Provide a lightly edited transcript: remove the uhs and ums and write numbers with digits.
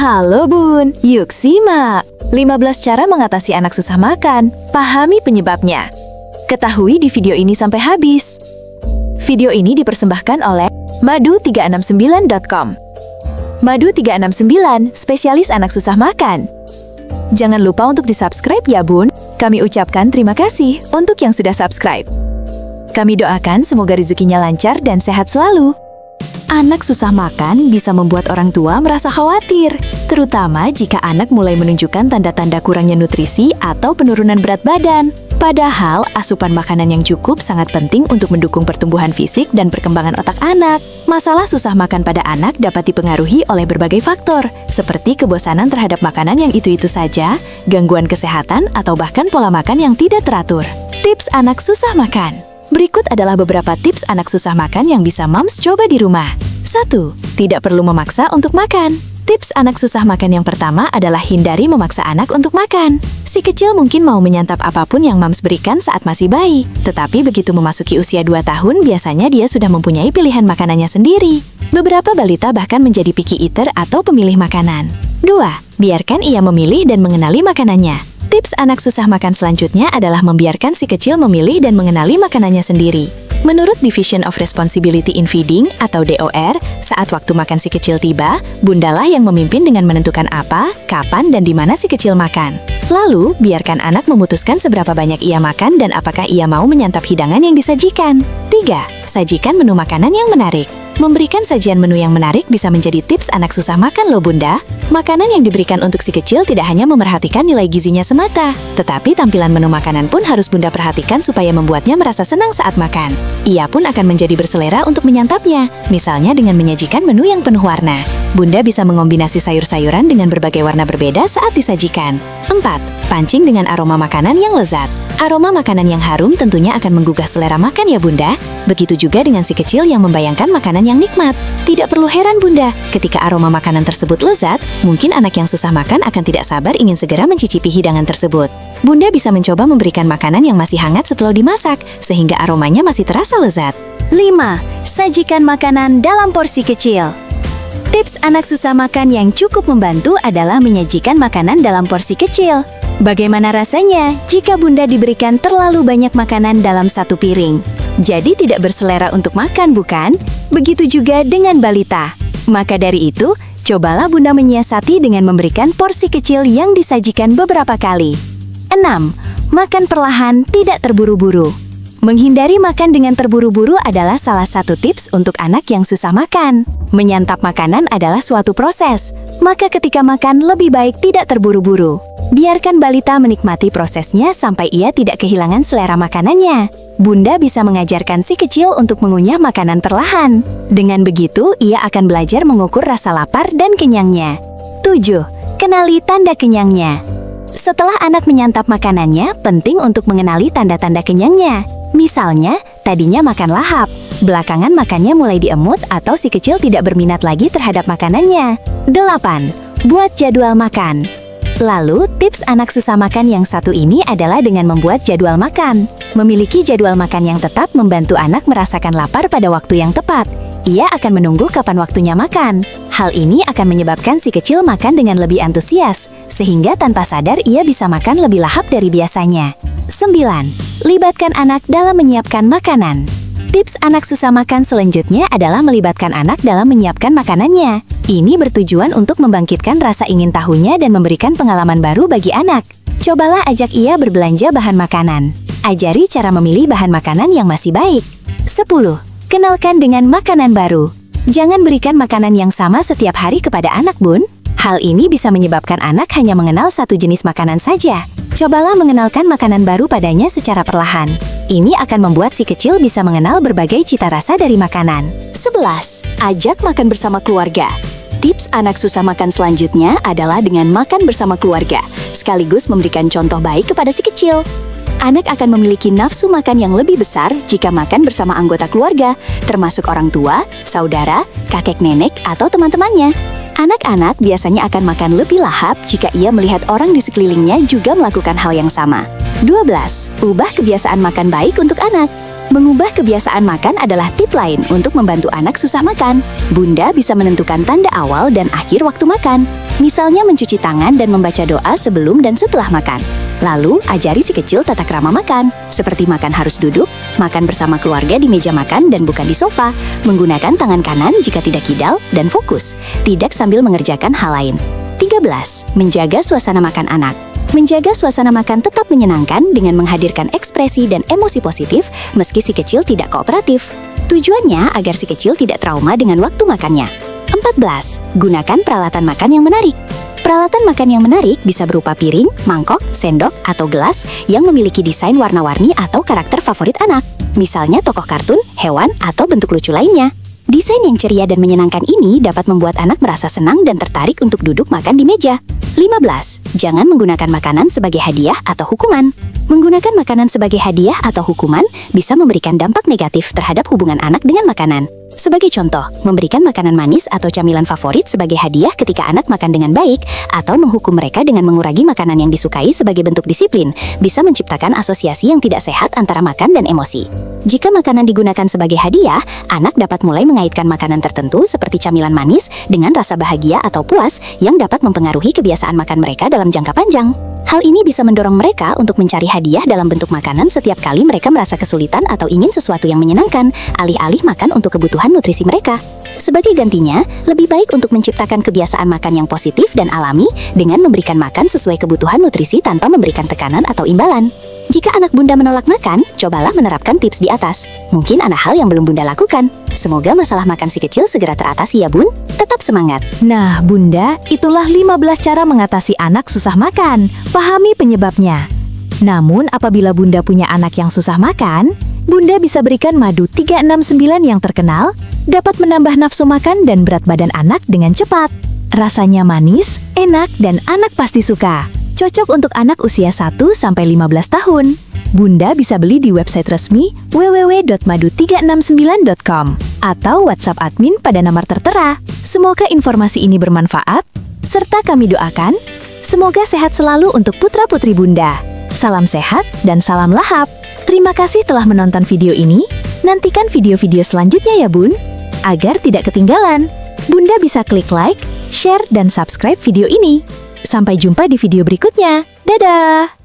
Halo Bun, yuk simak 15 cara mengatasi anak susah makan. Pahami penyebabnya. Ketahui di video ini sampai habis. Video ini dipersembahkan oleh madu369.com. Madu369, spesialis anak susah makan. Jangan lupa untuk di-subscribe ya Bun. Kami ucapkan terima kasih untuk yang sudah subscribe. Kami doakan semoga rezekinya lancar dan sehat selalu. Anak susah makan bisa membuat orang tua merasa khawatir, terutama jika anak mulai menunjukkan tanda-tanda kurangnya nutrisi atau penurunan berat badan. Padahal, asupan makanan yang cukup sangat penting untuk mendukung pertumbuhan fisik dan perkembangan otak anak. Masalah susah makan pada anak dapat dipengaruhi oleh berbagai faktor, seperti kebosanan terhadap makanan yang itu-itu saja, gangguan kesehatan, atau bahkan pola makan yang tidak teratur. Tips anak susah makan. Berikut adalah beberapa tips anak susah makan yang bisa moms coba di rumah. 1. Tidak perlu memaksa untuk makan. Tips anak susah makan yang pertama adalah hindari memaksa anak untuk makan. Si kecil mungkin mau menyantap apapun yang moms berikan saat masih bayi, tetapi begitu memasuki usia 2 tahun, biasanya dia sudah mempunyai pilihan makanannya sendiri. Beberapa balita bahkan menjadi picky eater atau pemilih makanan. 2. Biarkan ia memilih dan mengenali makanannya. Tips anak susah makan selanjutnya adalah membiarkan si kecil memilih dan mengenali makanannya sendiri. Menurut Division of Responsibility in Feeding atau DOR, saat waktu makan si kecil tiba, bundalah yang memimpin dengan menentukan apa, kapan, dan di mana si kecil makan. Lalu, biarkan anak memutuskan seberapa banyak ia makan dan apakah ia mau menyantap hidangan yang disajikan. 3. Sajikan menu makanan yang menarik. Memberikan sajian menu yang menarik bisa menjadi tips anak susah makan loh bunda. Makanan yang diberikan untuk si kecil tidak hanya memerhatikan nilai gizinya semata, tetapi tampilan menu makanan pun harus bunda perhatikan supaya membuatnya merasa senang saat makan. Ia pun akan menjadi berselera untuk menyantapnya, misalnya dengan menyajikan menu yang penuh warna. Bunda bisa mengombinasi sayur-sayuran dengan berbagai warna berbeda saat disajikan. 4. Pancing dengan aroma makanan yang lezat. Aroma makanan yang harum tentunya akan menggugah selera makan ya bunda. Begitu juga dengan si kecil yang membayangkan makanan yang nikmat. Tidak perlu heran bunda, ketika aroma makanan tersebut lezat, mungkin anak yang susah makan akan tidak sabar ingin segera mencicipi hidangan tersebut. Bunda bisa mencoba memberikan makanan yang masih hangat setelah dimasak, sehingga aromanya masih terasa lezat. 5. Sajikan makanan dalam porsi kecil. Tips anak susah makan yang cukup membantu adalah menyajikan makanan dalam porsi kecil. Bagaimana rasanya jika bunda diberikan terlalu banyak makanan dalam satu piring? Jadi tidak berselera untuk makan, bukan? Begitu juga dengan balita. Maka dari itu, cobalah bunda menyiasati dengan memberikan porsi kecil yang disajikan beberapa kali. 6. Makan perlahan, tidak terburu-buru. Menghindari makan dengan terburu-buru adalah salah satu tips untuk anak yang susah makan. Menyantap makanan adalah suatu proses, maka ketika makan lebih baik tidak terburu-buru. Biarkan balita menikmati prosesnya sampai ia tidak kehilangan selera makanannya. Bunda bisa mengajarkan si kecil untuk mengunyah makanan perlahan. Dengan begitu, ia akan belajar mengukur rasa lapar dan kenyangnya. 7. Kenali tanda kenyangnya. Setelah anak menyantap makanannya, penting untuk mengenali tanda-tanda kenyangnya. Misalnya, tadinya makan lahap, belakangan makannya mulai diemut atau si kecil tidak berminat lagi terhadap makanannya. 8. Buat jadwal makan. Lalu, tips anak susah makan yang satu ini adalah dengan membuat jadwal makan. Memiliki jadwal makan yang tetap membantu anak merasakan lapar pada waktu yang tepat. Ia akan menunggu kapan waktunya makan. Hal ini akan menyebabkan si kecil makan dengan lebih antusias, sehingga tanpa sadar ia bisa makan lebih lahap dari biasanya. 9. Libatkan anak dalam menyiapkan makanan. Tips anak susah makan selanjutnya adalah melibatkan anak dalam menyiapkan makanannya. Ini bertujuan untuk membangkitkan rasa ingin tahunya dan memberikan pengalaman baru bagi anak. Cobalah ajak ia berbelanja bahan makanan. Ajari cara memilih bahan makanan yang masih baik. 10. Kenalkan dengan makanan baru. Jangan berikan makanan yang sama setiap hari kepada anak, Bun. Hal ini bisa menyebabkan anak hanya mengenal satu jenis makanan saja. Cobalah mengenalkan makanan baru padanya secara perlahan. Ini akan membuat si kecil bisa mengenal berbagai cita rasa dari makanan. 11. Ajak makan bersama keluarga. Tips anak susah makan selanjutnya adalah dengan makan bersama keluarga, sekaligus memberikan contoh baik kepada si kecil. Anak akan memiliki nafsu makan yang lebih besar jika makan bersama anggota keluarga, termasuk orang tua, saudara, kakek nenek, atau teman-temannya. Anak-anak biasanya akan makan lebih lahap jika ia melihat orang di sekelilingnya juga melakukan hal yang sama. 12. Ubah kebiasaan makan baik untuk anak. Mengubah kebiasaan makan adalah tip lain untuk membantu anak susah makan. Bunda bisa menentukan tanda awal dan akhir waktu makan. Misalnya mencuci tangan dan membaca doa sebelum dan setelah makan. Lalu, ajari si kecil tata krama makan, seperti makan harus duduk, makan bersama keluarga di meja makan dan bukan di sofa, menggunakan tangan kanan jika tidak kidal, dan fokus, tidak sambil mengerjakan hal lain. 13. Menjaga suasana makan anak. Menjaga suasana makan tetap menyenangkan dengan menghadirkan ekspresi dan emosi positif meski si kecil tidak kooperatif. Tujuannya agar si kecil tidak trauma dengan waktu makannya. 14. Gunakan peralatan makan yang menarik. Peralatan makan yang menarik bisa berupa piring, mangkok, sendok, atau gelas yang memiliki desain warna-warni atau karakter favorit anak. Misalnya tokoh kartun, hewan, atau bentuk lucu lainnya. Desain yang ceria dan menyenangkan ini dapat membuat anak merasa senang dan tertarik untuk duduk makan di meja. 15. Jangan menggunakan makanan sebagai hadiah atau hukuman. Menggunakan makanan sebagai hadiah atau hukuman bisa memberikan dampak negatif terhadap hubungan anak dengan makanan. Sebagai contoh, memberikan makanan manis atau camilan favorit sebagai hadiah ketika anak makan dengan baik, atau menghukum mereka dengan mengurangi makanan yang disukai sebagai bentuk disiplin, bisa menciptakan asosiasi yang tidak sehat antara makan dan emosi. Jika makanan digunakan sebagai hadiah, anak dapat mulai mengaitkan makanan tertentu seperti camilan manis dengan rasa bahagia atau puas yang dapat mempengaruhi kebiasaan makan mereka dalam jangka panjang. Hal ini bisa mendorong mereka untuk mencari hadiah dalam bentuk makanan setiap kali mereka merasa kesulitan atau ingin sesuatu yang menyenangkan, alih-alih makan untuk kebutuhan nutrisi mereka. Sebagai gantinya, lebih baik untuk menciptakan kebiasaan makan yang positif dan alami dengan memberikan makan sesuai kebutuhan nutrisi tanpa memberikan tekanan atau imbalan. Jika anak Bunda menolak makan, cobalah menerapkan tips di atas. Mungkin ada hal yang belum Bunda lakukan. Semoga masalah makan si kecil segera teratasi ya Bun. Tetap semangat. Nah, Bunda, itulah 15 cara mengatasi anak susah makan. Pahami penyebabnya. Namun, apabila Bunda punya anak yang susah makan, Bunda bisa berikan madu 369 yang terkenal, dapat menambah nafsu makan dan berat badan anak dengan cepat. Rasanya manis, enak, dan anak pasti suka. Cocok untuk anak usia 1-15 tahun. Bunda bisa beli di website resmi www.madu369.com atau WhatsApp admin pada nomor tertera. Semoga informasi ini bermanfaat, serta kami doakan, semoga sehat selalu untuk putra-putri Bunda. Salam sehat dan salam lahap. Terima kasih telah menonton video ini. Nantikan video-video selanjutnya ya Bun. Agar tidak ketinggalan, Bunda bisa klik like, share, dan subscribe video ini. Sampai jumpa di video berikutnya. Dadah!